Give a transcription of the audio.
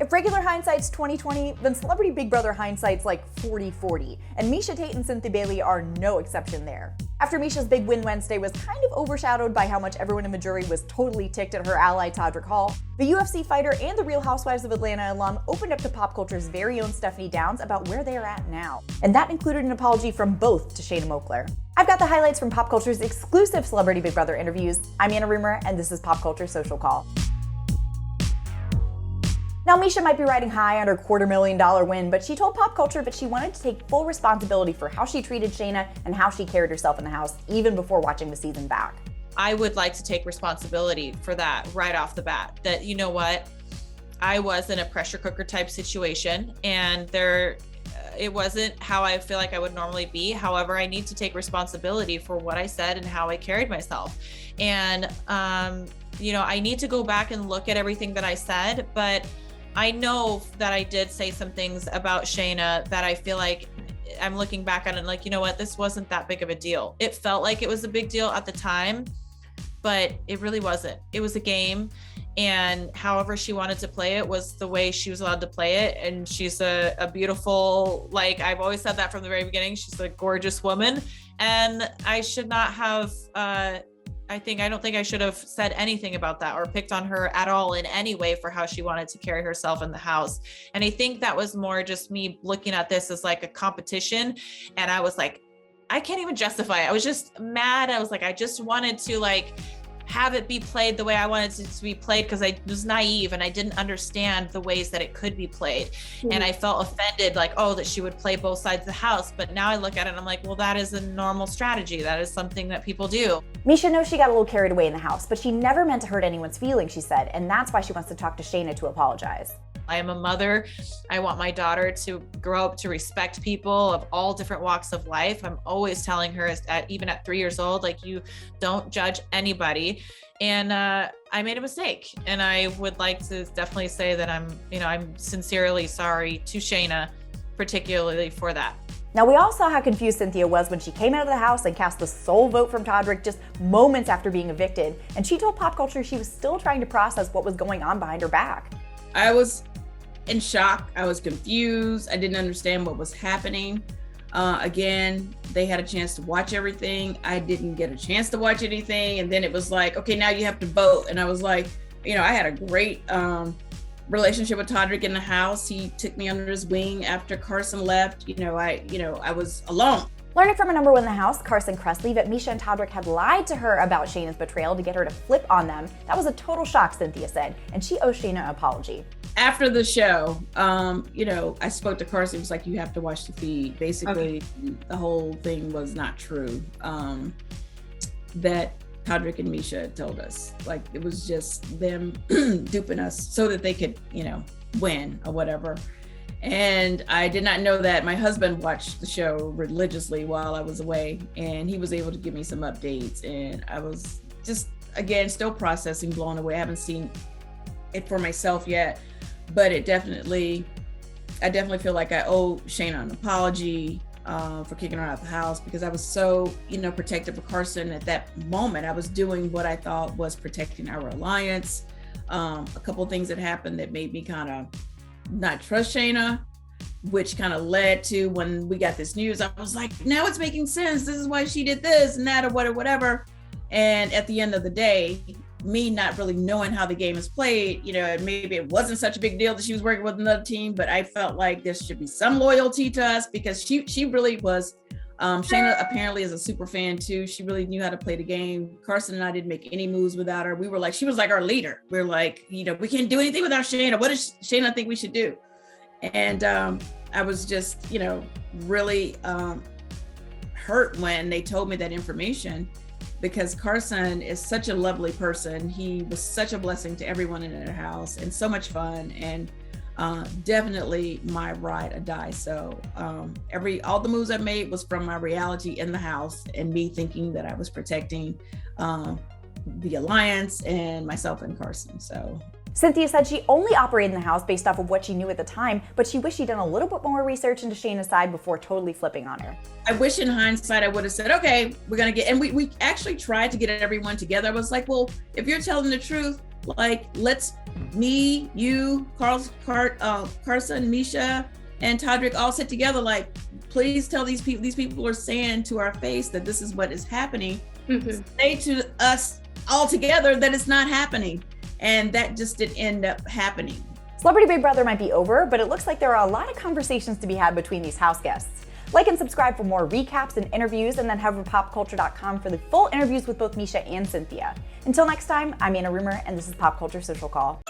If regular hindsight's 20/20, then Celebrity Big Brother hindsight's like 40/40, and Miesha Tate and Cynthia Bailey are no exception there. After Miesha's big win Wednesday was kind of overshadowed by how much everyone in the jury was totally ticked at her ally Todrick Hall, the UFC fighter and the Real Housewives of Atlanta alum opened up to PopCulture's very own Stephanie Downs about where they are at now. And that included an apology from both to Shanna Moakler. I've got the highlights from PopCulture's exclusive Celebrity Big Brother interviews. I'm Anna Rumor, and this is PopCulture Social Call. Now, Miesha might be riding high on her $250,000 win, but she told PopCulture that she wanted to take full responsibility for how she treated Shanna and how she carried herself in the house, even before watching the season back. I would like to take responsibility for that right off the bat, that, you know what, I was in a pressure cooker type situation, and it wasn't how I feel like I would normally be. However, I need to take responsibility for what I said and how I carried myself. And, I need to go back and look at everything that I said, but I know that I did say some things about Shayna that I feel like I'm looking back on it like, you know what, this wasn't that big of a deal. It felt like it was a big deal at the time, but it really wasn't. It was a game, and however she wanted to play it was the way she was allowed to play it. And she's a beautiful, like I've always said that from the very beginning, she's a gorgeous woman, and I should not have, I don't think I should have said anything about that or picked on her at all in any way for how she wanted to carry herself in the house. And I think that was more just me looking at this as like a competition. And I was like, I can't even justify it. I was just mad. I was like, I just wanted to have it be played the way I wanted it to be played, because I was naive and I didn't understand the ways that it could be played. Mm-hmm. And I felt offended, that she would play both sides of the house. But now I look at it and I'm like, well, that is a normal strategy. That is something that people do. Miesha knows she got a little carried away in the house, but she never meant to hurt anyone's feelings, she said, and that's why she wants to talk to Shayna to apologize. I am a mother. I want my daughter to grow up to respect people of all different walks of life. I'm always telling her, even at 3 years old, you don't judge anybody. And I made a mistake. And I would like to definitely say that I'm sincerely sorry to Shayna, particularly for that. Now, we all saw how confused Cynthia was when she came out of the house and cast the sole vote from Todrick just moments after being evicted. And she told PopCulture she was still trying to process what was going on behind her back. I was in shock. I was confused. I didn't understand what was happening. Again, they had a chance to watch everything. I didn't get a chance to watch anything. And then it was like, okay, now you have to vote. And I was like, I had a great relationship with Todrick in the house. He took me under his wing after Carson left. I was alone. Learning from a number one in the house, Carson Kressley, that Miesha and Todrick had lied to her about Shayna's betrayal to get her to flip on them. That was a total shock, Cynthia said, and she owes Shayna an apology. After the show, I spoke to Carson. He was like, you have to watch the feed. Basically, The whole thing was not true. That Todrick and Miesha told us. It was just them duping us so that they could, win or whatever. And I did not know that. My husband watched the show religiously while I was away, and he was able to give me some updates. And I was just, again, still processing, blown away. I haven't seen it for myself yet, but I definitely feel like I owe Shayna an apology for kicking her out of the house, because I was so, protective of Carson at that moment. I was doing what I thought was protecting our alliance. A couple of things that happened that made me kind of not trust Shayna, which kind of led to when we got this news, I was like, now it's making sense. This is why she did this and that or whatever. And at the end of the day, me not really knowing how the game is played, maybe it wasn't such a big deal that she was working with another team, but I felt like there should be some loyalty to us, because she really was. Shayna apparently is a super fan too. She really knew how to play the game. Carson and I didn't make any moves without her. We were like, she was like our leader. We're like, we can't do anything without Shayna. What does Shayna think we should do? And I was just, really hurt when they told me that information, because Carson is such a lovely person. He was such a blessing to everyone in their house and so much fun, and definitely my ride or die. So all the moves I made was from my reality in the house and me thinking that I was protecting the alliance and myself and Carson. So Cynthia said she only operated in the house based off of what she knew at the time, but she wished she'd done a little bit more research into Shayna's side before totally flipping on her. I wish in hindsight I would have said, okay, we're going to get, and we actually tried to get everyone together. I was like, well, if you're telling the truth, Like, let's me, you, Carson, Miesha, and Todrick all sit together. Like, please tell these people are saying to our face that this is what is happening. Say to us all together that it's not happening. And that just didn't end up happening. Celebrity Big Brother might be over, but it looks like there are a lot of conversations to be had between these house guests. Like and subscribe for more recaps and interviews, and then head over to PopCulture.com for the full interviews with both Miesha and Cynthia. Until next time, I'm Anna Rumor, and this is Pop Culture Social Call.